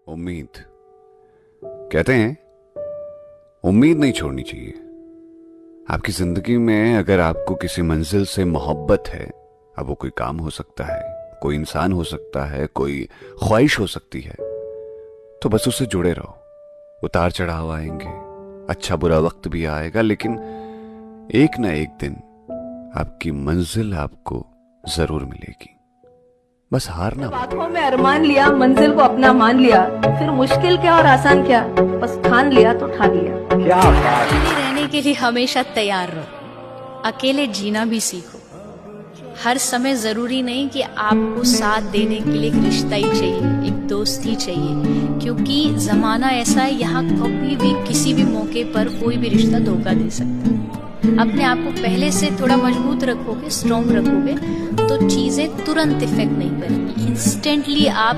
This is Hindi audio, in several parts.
उम्मीद। कहते हैं उम्मीद नहीं छोड़नी चाहिए। आपकी जिंदगी में अगर आपको किसी मंजिल से मोहब्बत है, अब वो कोई काम हो सकता है, कोई इंसान हो सकता है, कोई ख्वाहिश हो सकती है, तो बस उससे जुड़े रहो। उतार चढ़ाव आएंगे, अच्छा बुरा वक्त भी आएगा, लेकिन एक ना एक दिन आपकी मंजिल आपको जरूर मिलेगी। बस हार ना। आंखों में अरमान लिया, मंजिल को अपना मान लिया, फिर मुश्किल क्या और आसान क्या, बस ठान लिया तो ठान लिया। क्या बात। अकेले रहने के लिए हमेशा तैयार रहो, अकेले जीना भी सीखो। हर समय जरूरी नहीं कि आपको साथ देने के लिए एक रिश्ता ही चाहिए, एक दोस्त ही चाहिए, क्योंकि जमाना ऐसा है, यहाँ कभी भी किसी भी मौके पर कोई भी रिश्ता धोखा दे सकता है। अपने आप को पहले से थोड़ा मजबूत रखोगे, स्ट्रॉन्ग रखोगे, तो चीजें तुरंत इफेक्ट नहीं करेंगी। इंस्टेंटली आप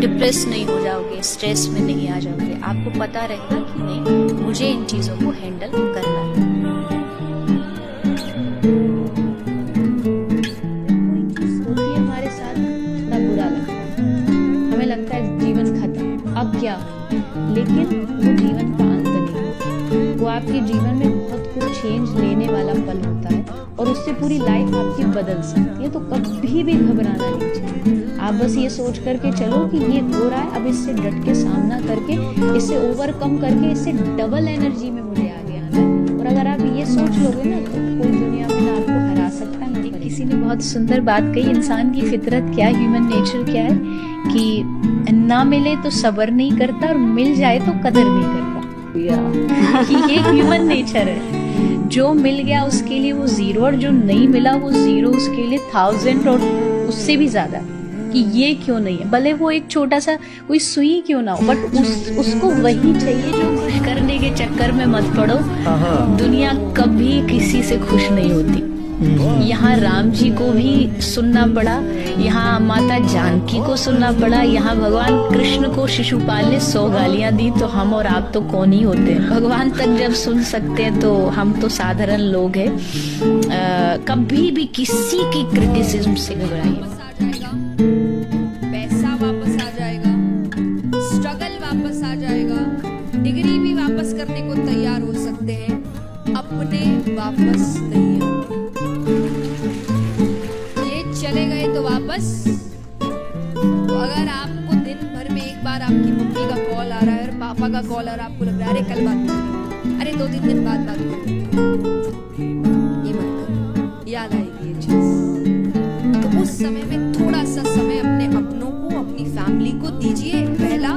डिप्रेस नहीं हो जाओगे, स्ट्रेस में नहीं आ जाओगे। आपको पता रहेगा कि नहीं, मुझे इन चीजों को हैंडल करना है। होती है हमारे साथ, थोड़ा बुरा लगता है, हमें लगता है जीवन खत्म, अब क्या। लेकिन वो जीवन का अंत नहीं, वो आपके जीवन में बहुत कुछ चेंज लेने वाला पल होता है, और उससे पूरी लाइफ आपकी बदल सकती है। तो कभी भी घबराना नहीं चाहिए। आप बस ये सोच करके चलो कि ये हो रहा है, अब इससे डट के सामना करके, इससे ओवरकम करके, इससे डबल एनर्जी में मुझे आगे आना है। और अगर आप ये सोच लोगे ना, तो कोई दुनिया में ना आपको हरा सकता है। किसी ने बहुत सुंदर बात कही, इंसान की फितरत क्या, ह्यूमन नेचर क्या है, कि ना मिले तो सब्र नहीं करता, और मिल जाए तो कदर नहीं करता। ये ह्यूमन नेचर है। जो मिल गया उसके लिए वो 0, और जो नहीं मिला वो 0 उसके लिए 1000 और उससे भी ज्यादा। कि ये क्यों नहीं है, भले वो एक छोटा सा कोई सुई क्यों ना हो, बट उसको वही चाहिए। जो खुश करने के चक्कर में मत पड़ो, दुनिया कभी किसी से खुश नहीं होती। यहाँ राम जी को भी सुनना पड़ा, यहाँ माता जानकी को सुनना पड़ा, यहाँ भगवान कृष्ण को शिशुपाल ने 100 गालियां दी, तो हम और आप तो कौन ही होते हैं। भगवान तक जब सुन सकते हैं तो हम तो साधारण लोग हैं। कभी भी किसी की क्रिटिसिज्म से घबराइए। पैसा वापस आ जाएगा, स्ट्रगल वापस आ जाएगा, डिग्री भी वापस करने को तैयार हो सकते हैं, अपने वापस नहीं आते। ये चले गए तो वापस। तो अगर आपको दिन भर में एक बार आपकी मम्मी का कॉल आ रहा है और पापा का कॉल आ रहा है, आपको लग रहा है अरे कल बात करेंगे, अरे 2-3 दिन बाद बात करेंगे, ये मत करो, याद आएगी ये चीज। तो उस समय में थोड़ा सा समय अपने अपनों को, अपनी फैमिली को दीजिए। पहला,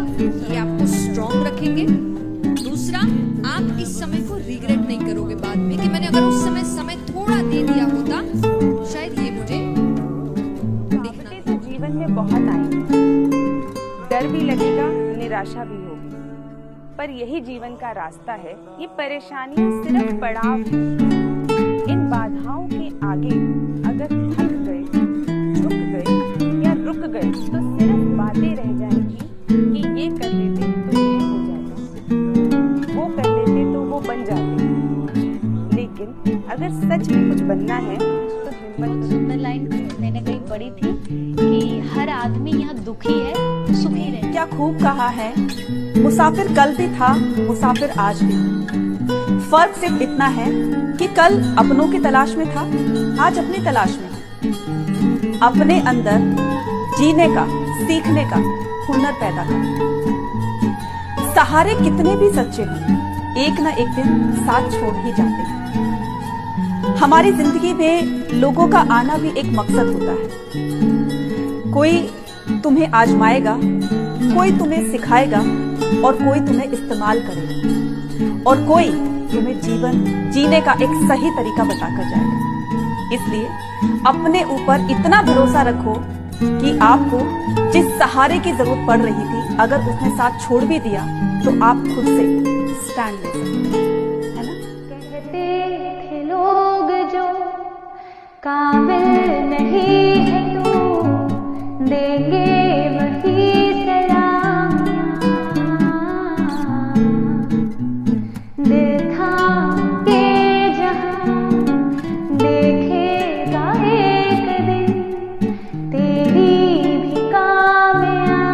ये आपको स्ट्रॉन्ग रखेंगे। दूसरा, आप इस समय को रिग्रेट नहीं करोगे बाद में कि मैंने अगर उस समय थोड़ा दे दिया होता, शायद ये मुझे देखना। तो जीवन में बहुत आएंगे, डर भी लगेगा, निराशा भी होगी, पर यही जीवन का रास्ता है। ये परेशानियां सिर्फ पड़ाव हैं। इन बाधाओं के आगे अगर थक गए, झुक गए या रुक गए, तो सिर्फ बातें रह जाएंगी कि ये कर लेते तो ये हो जाता, वो कर लेते तो वो बन जाते। लेकिन अगर सच में कुछ बनना है तो हिम्मत। सुंदर लाइन मैंने कहीं पढ़ी थी कि हर आदमी यहाँ दुखी है, सुखी रहे। क्या खूब कहा है, मुसाफिर कल भी था, मुसाफिर आज भी। फर्क सिर्फ इतना है कि कल अपनों की तलाश में था, आज अपनी तलाश में है। अपने अंदर जीने का, सीखने का हुनर पैदा कर। सहारे कितने भी सच्चे हों, एक ना एक दिन साथ छोड़ ही जाते हैं। हमारी जिंदगी में लोगों का आना भी एक मकसद होता है। कोई तुम्हें आजमाएगा, कोई तुम्हें सिखाएगा, और कोई तुम्हें इस्तेमाल करेगा, और कोई तुम्हें जीवन जीने का एक सही तरीका बताकर जाएगा। इसलिए अपने ऊपर इतना भरोसा रखो कि आपको जिस सहारे की जरूरत पड़ रही थी, अगर उसने साथ छोड़ भी दिया तो आप खुद से स्टैंड ले सकते हैं, है ना? कहते थे लोग जो काबिल नहीं है तू, देंगे वही सलाम। दिल थाम के जहां देखेगा एक दिन तेरी भी कामयाबियां।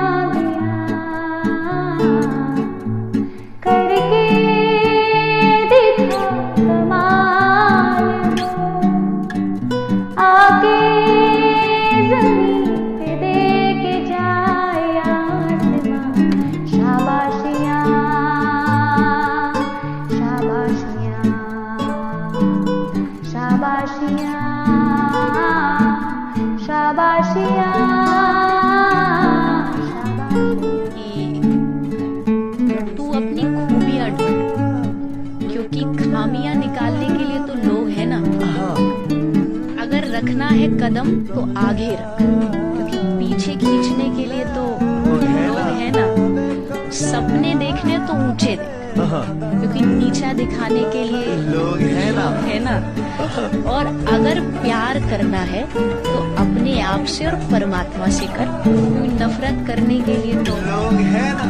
कि तू अपनी खूबियां ढूंढ, क्योंकि खामियां निकालने के लिए तो लोग हैं ना। अगर रखना है कदम तो आगे रख, क्योंकि पीछे खींचने के लिए तो लोग हैं ना। सपने देखने तो ऊंचे दे, क्योंकि नीचा दिखाने के लिए लोग है ना। और अगर प्यार करना है तो अपने आप से और परमात्मा से कर, क्योंकि नफरत करने के लिए तो लोग है ना।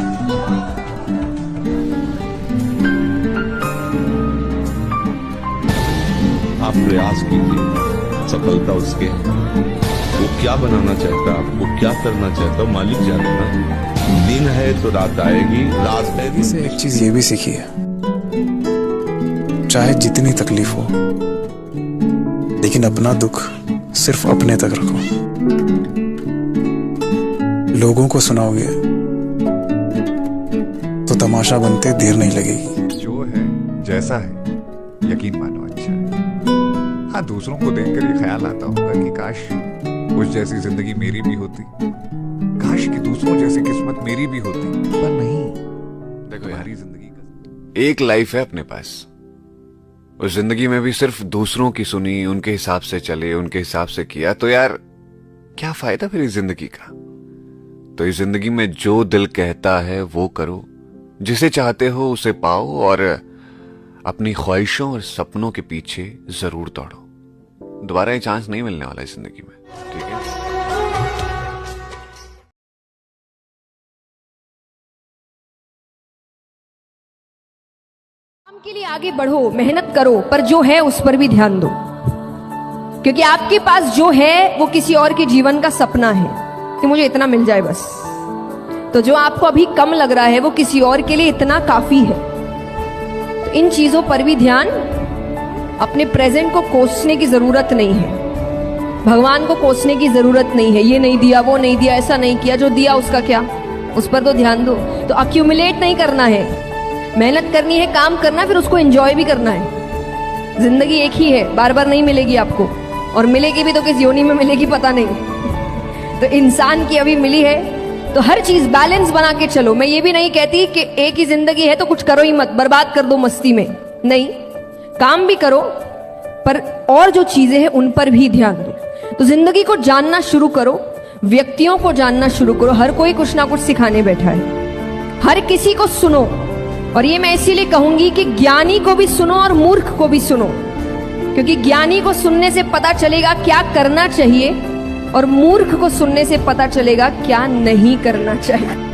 आप प्रयास कीजिए, सफलता उसके वो क्या बनाना चाहता है, आपको क्या करना चाहता है मालिक जाने ना। दिन है तो रात आएगी, रात है तो से एक चीज ये भी सीखी है, चाहे जितनी तकलीफ हो लेकिन अपना दुख सिर्फ अपने तक रखो। लोगों को सुनाओगे तो तमाशा बनते देर नहीं लगेगी। जो है जैसा है यकीन मानो अच्छा है। हाँ, दूसरों को देखकर ये ख्याल आता होगा कि काश उस जैसी जिंदगी मेरी भी होती, काश कि दूसरों जैसी किस्मत मेरी भी होती, पर नहीं। देखो यार, हमारी जिंदगी का एक लाइफ है अपने पास, उस जिंदगी में भी सिर्फ दूसरों की सुनी, उनके हिसाब से चले, उनके हिसाब से किया तो यार क्या फायदा फिर इस जिंदगी का। तो इस जिंदगी में जो दिल कहता है वो करो, जिसे चाहते हो उसे पाओ और अपनी ख्वाहिशों और सपनों के पीछे जरूर दौड़ो। दोबारा ये चांस नहीं मिलने वाला इस जिंदगी में, ठीक है। काम के लिए आगे बढ़ो, मेहनत करो, पर जो है उस पर भी ध्यान दो, क्योंकि आपके पास जो है वो किसी और के जीवन का सपना है कि मुझे इतना मिल जाए बस। तो जो आपको अभी कम लग रहा है वो किसी और के लिए इतना काफी है। तो इन चीजों पर भी ध्यान, अपने प्रेजेंट को कोसने की जरूरत नहीं है, भगवान को कोसने की जरूरत नहीं है। ये नहीं दिया, वो नहीं दिया, ऐसा नहीं किया, जो दिया उसका क्या, उस पर तो ध्यान दो। तो अक्यूमुलेट नहीं करना है, मेहनत करनी है, काम करना, फिर उसको एंजॉय भी करना है। जिंदगी एक ही है, बार बार नहीं मिलेगी आपको, और मिलेगी भी तो किस योनि में मिलेगी पता नहीं। तो इंसान की अभी मिली है तो हर चीज बैलेंस बना के चलो। मैं ये भी नहीं कहती कि एक ही जिंदगी है तो कुछ करो ही मत, बर्बाद कर दो मस्ती में, नहीं, काम भी करो, पर और जो चीजें हैं उन पर भी ध्यान दो। तो जिंदगी को जानना शुरू करो, व्यक्तियों को जानना शुरू करो। हर कोई कुछ ना कुछ सिखाने बैठा है, हर किसी को सुनो। और ये मैं इसीलिए कहूंगी कि ज्ञानी को भी सुनो और मूर्ख को भी सुनो, क्योंकि ज्ञानी को सुनने से पता चलेगा क्या करना चाहिए और मूर्ख को सुनने से पता चलेगा क्या नहीं करना चाहिए।